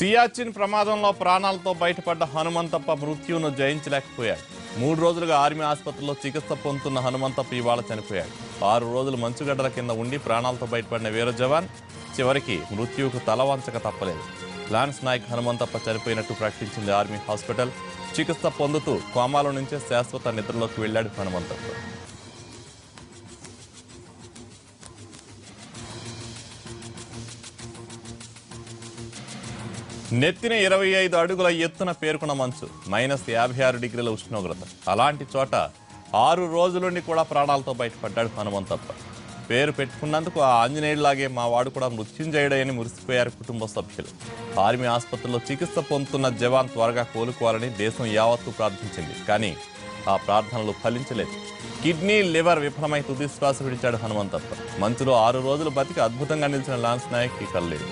సియాచిన్ ప్రమాదంలో ప్రాణాలతో బయటపడ్డ హనుమంతప్ప మృత్యువును జయించలేకపోయాడు. 3 రోజులుగా ఆర్మీ ఆసుపత్రిలో చికిత్స పొందుతున్న హనుమంతప్ప ఇవాళ చనిపోయాడు. 6 రోజులు మంచుగడ్డల కింద ఉండి ప్రాణాలతో బయటపడిన వీర జవాన్ చివరికి మృత్యువుకు తలవంచక తప్పలేదు. లాన్స్ నాయక్ హనుమంతప్ప చనిపోయినట్టు ప్రకటించింది ఆర్మీ హాస్పిటల్. చికిత్స పొందుతూ కోమాలో నుంచే శాశ్వత నిద్రలోకి వెళ్లాడు హనుమంతప్ప. నెత్తిన 25 అడుగుల ఎత్తున పేర్కొన్న మంచు, -56 డిగ్రీల ఉష్ణోగ్రత. అలాంటి చోట 6 రోజులుండి కూడా ప్రాణాలతో బయటపడ్డాడు హనుమంతప్ప. పేరు పెట్టుకున్నందుకు ఆ ఆంజనేయుడిలాగే మా వాడు కూడా మృత్యుంజయుడని మురిసిపోయారు కుటుంబ సభ్యులు. ఆర్మీ ఆసుపత్రిలో చికిత్స పొందుతున్న జవాన్ త్వరగా కోలుకోవాలని దేశం యావత్తు ప్రార్థించింది. కానీ ఆ ప్రార్థనలు ఫలించలేదు. కిడ్నీ, లివర్ విఫలమై తుది శ్వాస విడిచాడు హనుమంతప్ప. మంచులో 6 రోజులు బతికి అద్భుతంగా నిలిచిన లాన్స్ నాయక్ ఇక లేడు.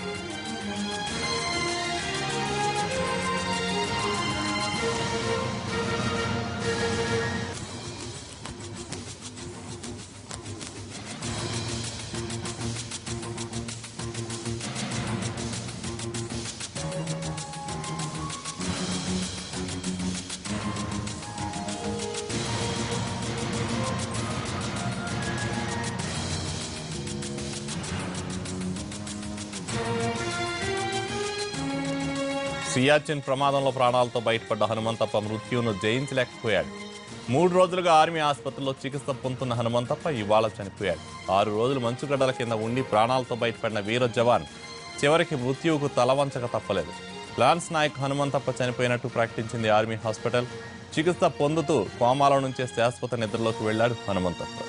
సియాచిన్ ప్రమాదంలో ప్రాణాలతో బయటపడ్డ హనుమంతప్ప మృత్యువును జయించలేకపోయాడు. 3 రోజులుగా ఆర్మీ ఆసుపత్రిలో చికిత్స పొందుతున్న హనుమంతప్ప ఇవాళ చనిపోయాడు. 6 రోజులు మంచుగడ్డల కింద ఉండి ప్రాణాలతో బయటపడిన వీర జవాన్ చివరికి మృత్యువుకు తలవంచక తప్పలేదు. లాన్స్ నాయక్ హనుమంతప్ప చనిపోయినట్టు ప్రకటించింది ఆర్మీ హాస్పిటల్. చికిత్స పొందుతూ కోమాల నుంచే శాశ్వత నిద్రలోకి వెళ్లాడు హనుమంతప్ప.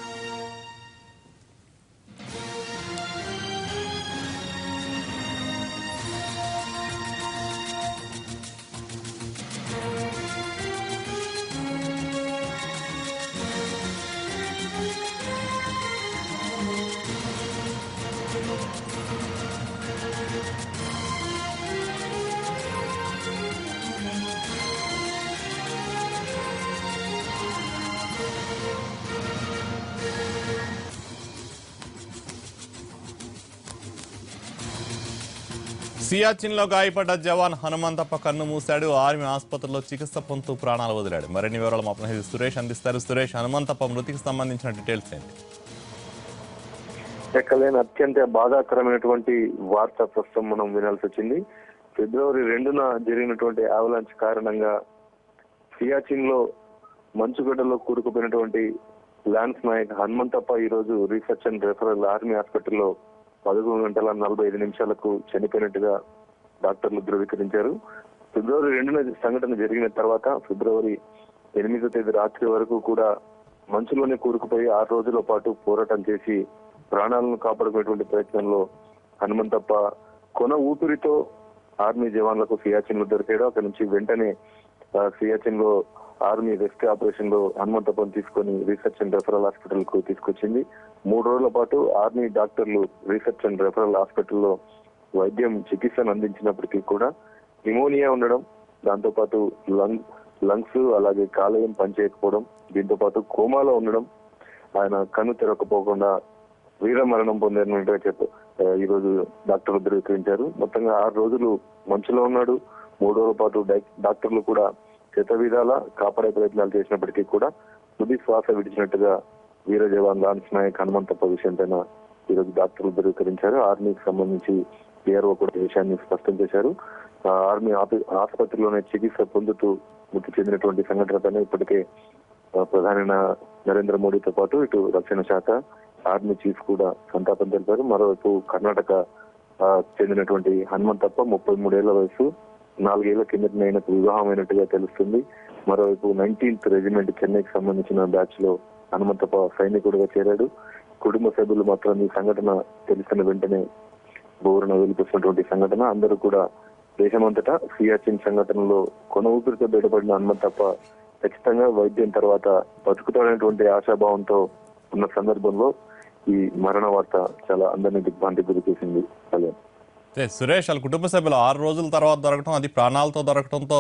సియాచిన్లో గాయపడ్డ జవాన్ హనుమంతప్ప కన్ను మూశాడు. ఆర్మీ ఆసుపత్రిలో చికిత్స పొందుతూ ప్రాణాలు వదిలాడు. మరిన్ని వివరాలు మా ప్రతినిధి సురేష్ అందిస్తారు. సురేష్, హనుమంతప్ప మృతికి సంబంధించిన డీటెయిల్స్ ఏంటి? ఎక్కలేని అత్యంత బాధాకరమైనటువంటి వార్త ప్రస్తుతం మనం వినాల్సి వచ్చింది. ఫిబ్రవరి 2న జరిగినటువంటి అవలాంచ్ కారణంగా సియాచిన్ లో మంచుగడ్డలో కూరుకుపోయినటువంటి లాన్స్ నాయక్ హనుమంతప్ప ఈ రోజు రీసెర్చ్ అండ్ రెఫరల్ ఆర్మీ హాస్పిటల్లో 11:45 చనిపోయినట్టుగా డాక్టర్లు ధృవీకరించారు. ఫిబ్రవరి 2న సంఘటన జరిగిన తర్వాత ఫిబ్రవరి 8వ తేదీ రాత్రి వరకు కూడా మంచులోనే కూరుకుపోయి 6 రోజుల పాటు పోరాటం చేసి ప్రాణాలను కాపాడుకునేటువంటి ప్రయత్నంలో హనుమంతప్ప కొన ఊపిరితో ఆర్మీ జవాన్లకు సియాచిన్ లో దొరికాడు. అక్కడి నుంచి వెంటనే సియాచిన్ లో ఆర్మీ రెస్క్యూ ఆపరేషన్ లో హనుమంతప్పని తీసుకొని రీసెర్చ్ అండ్ రెఫరల్ హాస్పిటల్ కు తీసుకొచ్చింది. 3 రోజుల పాటు ఆర్మీ డాక్టర్లు రీసెర్చ్ అండ్ రెఫరల్ హాస్పిటల్లో చికిత్సను అందించినప్పటికీ కూడా న్యూమోనియా ఉండడం, దాంతో పాటు లంగ్స్ అలాగే కాలేయం పనిచేయకపోవడం, దీంతో పాటు కోమాలో ఉండడం, ఆయన కన్ను తెరవకపోకుండా వీర మరణం పొందినట్టుగా ఈ రోజు డాక్టర్లు ధృవీకరించారు. మొత్తంగా 6 రోజులు మంచులో ఉన్నాడు. 3 రోజుల పాటు డాక్టర్లు కూడా శత విధాల కాపాడే ప్రయత్నాలు చేసినప్పటికీ కూడా తుది శ్వాస విడిచినట్టుగా వీర జవాన్ లాన్స్ నాయక్ హనుమంతప్ప విషయం పైన ఈ రోజు డాక్టర్లు ధృవీకరించారు. ఆర్మీకి సంబంధించి పిఆర్ఓ కూడా విషయాన్ని స్పష్టం చేశారు. ఆర్మీ ఆసుపత్రిలోనే చికిత్స పొందుతూ మృతి చెందినటువంటి సంఘటన పైన ఇప్పటికే ప్రధాని నరేంద్ర మోడీతో పాటు ఇటు రక్షణ శాఖ, ఆర్మీ చీఫ్ కూడా సంతాపం తెలిపారు. మరోవైపు కర్ణాటక చెందినటువంటి హనుమంతప్ప 33 ఏళ్ల వయసు, 4 ఏళ్ల కిందట ఆయనకు వివాహం అయినట్టుగా తెలుస్తుంది. మరోవైపు 19th రెజిమెంట్ చెన్నైకి సంబంధించిన బ్యాచ్ లో హనుమంతప్ప సైనికుడిగా చేరాడు. కుటుంబ సభ్యులు మాత్రం ఈ సంఘటన తెలిసిన వెంటనే బోరున వెలిపిస్తున్నటువంటి సంఘటన. అందరూ కూడా దేశమంతటా సియాచిన్ సంఘటనలో కొన ఊపిరితో బయటపడిన హనుమంతప్ప ఖచ్చితంగా వైద్యం తర్వాత బతుకుతాడనేటువంటి ఆశాభావంతో ఉన్న సందర్భంలో ఈ మరణ వార్త చాలా అందరినీ దిగ్భ్రాంతి గురి చేసింది. సురేష్, వాళ్ళ కుటుంబ సభ్యులు 6 రోజుల తర్వాత దొరకడం, అది ప్రాణాలతో దొరకడంతో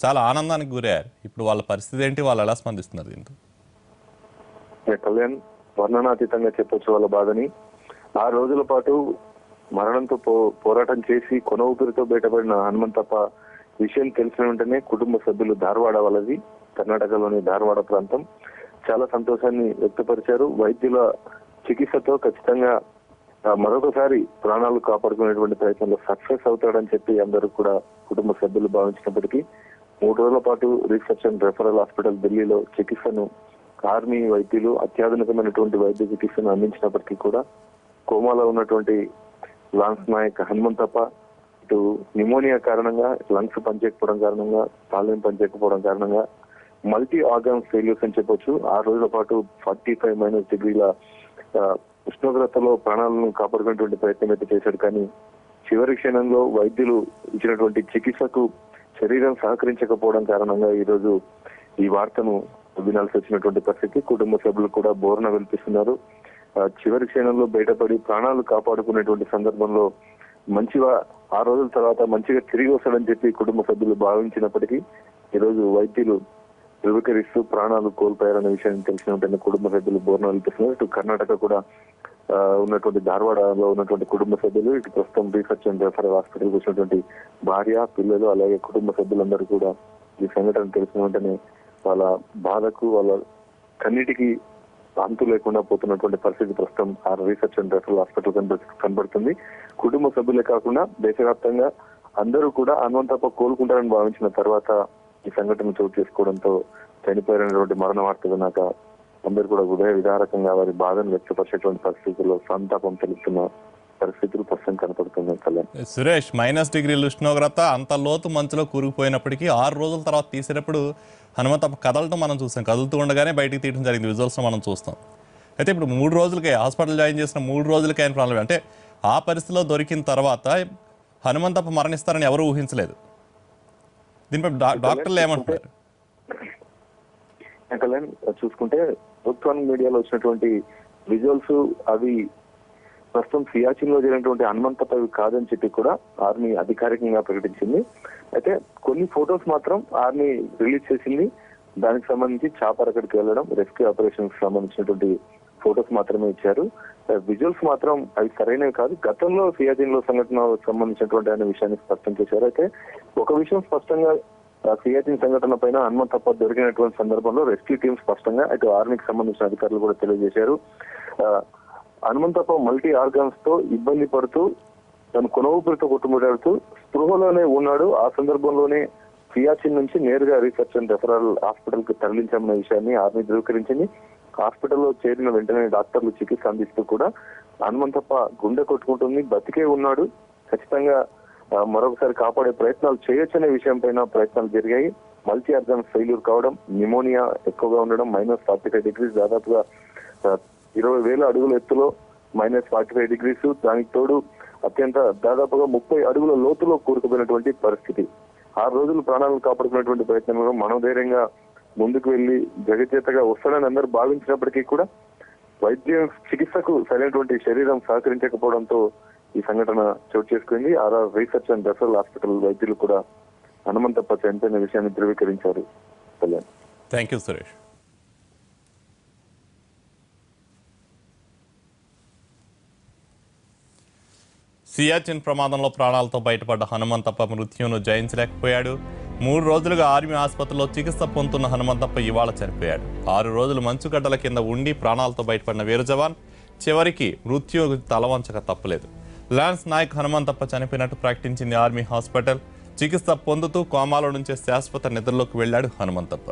చాలా ఆనందానికి గురయ్యారు. ఇప్పుడు వాళ్ళ పరిస్థితి ఏంటి? వాళ్ళు ఎలా స్పందిస్తున్నారు దీంతో? కళ్యాణ్, వర్ణనాతీతంగా చెప్పొచ్చు వాళ్ళ బాధని. 6 రోజుల పాటు మరణంతో పోరాటం చేసి కొన ఊపిరితో బయటపడిన హనుమంతప్ప విషయం తెలిసిన వెంటనే కుటుంబ సభ్యులు ధారవాడ వాళ్ళది, కర్ణాటకలోని ధారవాడ ప్రాంతం, చాలా సంతోషాన్ని వ్యక్తపరిచారు. వైద్యుల చికిత్సతో ఖచ్చితంగా మరొకసారి ప్రాణాలు కాపాడుకునేటువంటి ప్రయత్నంలో సక్సెస్ అవుతాడని చెప్పి అందరూ కూడా కుటుంబ సభ్యులు భావించినప్పటికీ 3 రోజుల పాటు రీసెర్చ్ అండ్ రెఫరల్ హాస్పిటల్ ఢిల్లీలో చికిత్సను ఆర్మీ వైద్యులు అత్యాధునికమైనటువంటి వైద్య చికిత్సను అందించినప్పటికీ కూడా కోమాలో ఉన్నటువంటి లాన్స్ నాయక్ హనుమంతప్ప ఇటు న్యూమోనియా కారణంగా, లంగ్స్ పనిచేయకపోవడం కారణంగా, కాలేయం పనిచేయకపోవడం కారణంగా మల్టీ ఆర్గాన్ ఫెయిల్యూర్స్ అని చెప్పొచ్చు. 6 రోజుల పాటు 45 డిగ్రీల ఉష్ణోగ్రతలో ప్రాణాలను కాపాడుకునేటువంటి ప్రయత్నం అయితే చేశాడు. కానీ చివరి క్షణంలో వైద్యులు ఇచ్చినటువంటి చికిత్సకు శరీరం సహకరించకపోవడం కారణంగా ఈ రోజు ఈ వార్తను వినాల్సి వచ్చినటువంటి పరిస్థితి. కుటుంబ సభ్యులు కూడా బోర్న వినిపిస్తున్నారు. చివరి క్షణంలో బయటపడి ప్రాణాలు కాపాడుకునేటువంటి సందర్భంలో మంచిగా 6 రోజుల తర్వాత మంచిగా తిరిగి వస్తాడని చెప్పి కుటుంబ సభ్యులు భావించినప్పటికీ ఈరోజు వైద్యులు ధృవీకరిస్తూ ప్రాణాలు కోల్పోయారనే విషయాన్ని తెలిసిన వెంటనే కుటుంబ సభ్యులు బోర్న వినిపిస్తున్నారు. ఇటు కర్ణాటక కూడా ఉన్నటువంటి ధారవాడలో ఉన్నటువంటి కుటుంబ సభ్యులు, ఇటు ప్రస్తుతం రీసెర్చ్ అండ్ రెఫరల్ హాస్పిటల్కి వచ్చినటువంటి భార్య, పిల్లలు, అలాగే కుటుంబ సభ్యులందరూ కూడా ఈ సంఘటన తెలిసిన వెంటనే వాళ్ళ బాధకు, వాళ్ళ కన్నిటికి అంతు లేకుండా పోతున్నటువంటి పరిస్థితి ప్రస్తుతం ఆ రీసెర్చ్ అండ్ రెఫరల్ హాస్పిటల్ కనబడుతుంది. కుటుంబ సభ్యులే కాకుండా దేశవ్యాప్తంగా అందరూ కూడా హనుమంతప్ప కోలుకుంటారని భావించిన తర్వాత ఈ సంఘటన చోటు చేసుకోవడంతో చనిపోయినటువంటి మరణ వార్త విన్నాక అందరూ కూడా హృదయ విదారకంగా వారి బాధను వ్యక్తపరిచేటువంటి పరిస్థితుల్లో సంతాపం తెలుపుతున్న పరిస్థితులు ప్రస్తుతం కనపడుతున్నాయి. కళ్యాణ్, సురేష్, -డిగ్రీల ఉష్ణోగ్రత, అంత లోతు మంచులో కూరుకుపోయినప్పటికీ 6 రోజుల తర్వాత తీసేటప్పుడు హనుమంతప్ప కదలటం మనం చూసాం. కదులుతూ ఉండగానే బయటికి తీయడం జరిగింది, విజువల్స్లో మనం చూస్తాం. అయితే ఇప్పుడు 3 రోజులకే హాస్పిటల్ జాయిన్ చేసిన 3 రోజులకే ఆయన ప్రాబ్లం. అంటే ఆ పరిస్థితిలో దొరికిన తర్వాత హనుమంతప్ప మరణిస్తారని ఎవరు ఊహించలేదు. దీనిపై డాక్టర్లు ఏమంటున్నారు? కళ్యాణ్, చూసుకుంటే ఎలక్ట్రానిక్ మీడియాలో వచ్చినటువంటి విజువల్స్ అవి ప్రస్తుతం సియాచిన్ లో జరిగినటువంటి హనుమంతప్ప కాదని చెప్పి కూడా ఆర్మీ అధికారికంగా ప్రకటించింది. అయితే కొన్ని ఫొటోస్ మాత్రం ఆర్మీ రిలీజ్ చేసింది. దానికి సంబంధించి చాపర్ అక్కడికి వెళ్ళడం, రెస్క్యూ ఆపరేషన్స్ సంబంధించినటువంటి ఫొటోస్ మాత్రమే ఇచ్చారు. విజువల్స్ మాత్రం అవి సరైనవి కాదు. గతంలో సియాచిన్ లో సంఘటన సంబంధించినటువంటి అనే విషయాన్ని స్పష్టం చేశారు. అయితే ఒక విషయం స్పష్టంగా, సియాచిన్ సంఘటన పైన హనుమంతప్ప దొరికినటువంటి సందర్భంలో రెస్క్యూ టీం స్పష్టంగా ఇటు ఆర్మీకి సంబంధించిన అధికారులు కూడా తెలియజేశారు. హనుమంతప్ప మల్టీ ఆర్గాన్స్ తో ఇబ్బంది పడుతూ తను కొన ఊపిరితో కొట్టుముడాడుతూ స్పృహలోనే ఉన్నాడు. ఆ సందర్భంలోనే సియాచిన్ నుంచి నేరుగా రీసెర్చ్ అండ్ రెఫరల్ హాస్పిటల్ కి తరలించామన్న విషయాన్ని ఆర్మీ ధృవీకరించింది. హాస్పిటల్లో చేరిన వెంటనే డాక్టర్లు చికిత్స అందిస్తూ కూడా హనుమంతప్ప గుండె కొట్టుకుంటుంది, బతికే ఉన్నాడు, ఖచ్చితంగా మరొకసారి కాపాడే ప్రయత్నాలు చేయొచ్చనే విషయం పైన ప్రయత్నాలు జరిగాయి. మల్టీ ఆర్గాన్ ఫెయిల్యూర్ కావడం, న్యూమోనియా ఎక్కువగా ఉండడం, -45 డిగ్రీస్, దాదాపుగా 20,000 అడుగుల ఎత్తులో -45 డిగ్రీస్, దానికి తోడు అత్యంత దాదాపుగా 30 అడుగుల లోతులో కూరుకుపోయినటువంటి పరిస్థితి. 6 రోజులు ప్రాణాలను కాపాడుకున్నటువంటి ప్రయత్నంలో మనోధైర్యంగా ముందుకు వెళ్లి జగచేతగా వస్తాడని అందరూ భావించినప్పటికీ కూడా వైద్య చికిత్సకు సరైనటువంటి శరీరం సహకరించకపోవడంతో ఈ సంఘటన చోటు చేసుకుంది. RR research and referral hospital వైద్యులు కూడా హనుమంతప్ప చనిపోయిన విషయాన్ని ధృవీకరించారు. Kalyan, thank you Suresh. సియాచిన్ ప్రమాదంలో ప్రాణాలతో బయటపడ్డ హనుమంతప్ప మృత్యువును జయించలేకపోయాడు. 3 రోజులుగా ఆర్మీ ఆసుపత్రిలో చికిత్స పొందుతున్న హనుమంతప్ప ఇవాళ చనిపోయాడు. 6 రోజులు మంచుగడ్డల కింద ఉండి ప్రాణాలతో బయటపడిన వీర జవాన్ చివరికి మృత్యువు తలవంచక తప్పలేదు. లాన్స్ నాయక్ హనుమంతప్ప చనిపోయినట్టు ప్రకటించింది ఆర్మీ హాస్పిటల్. చికిత్స పొందుతూ కోమాలో నుంచే శాశ్వత నిద్రలోకి వెళ్లాడు హనుమంతప్ప.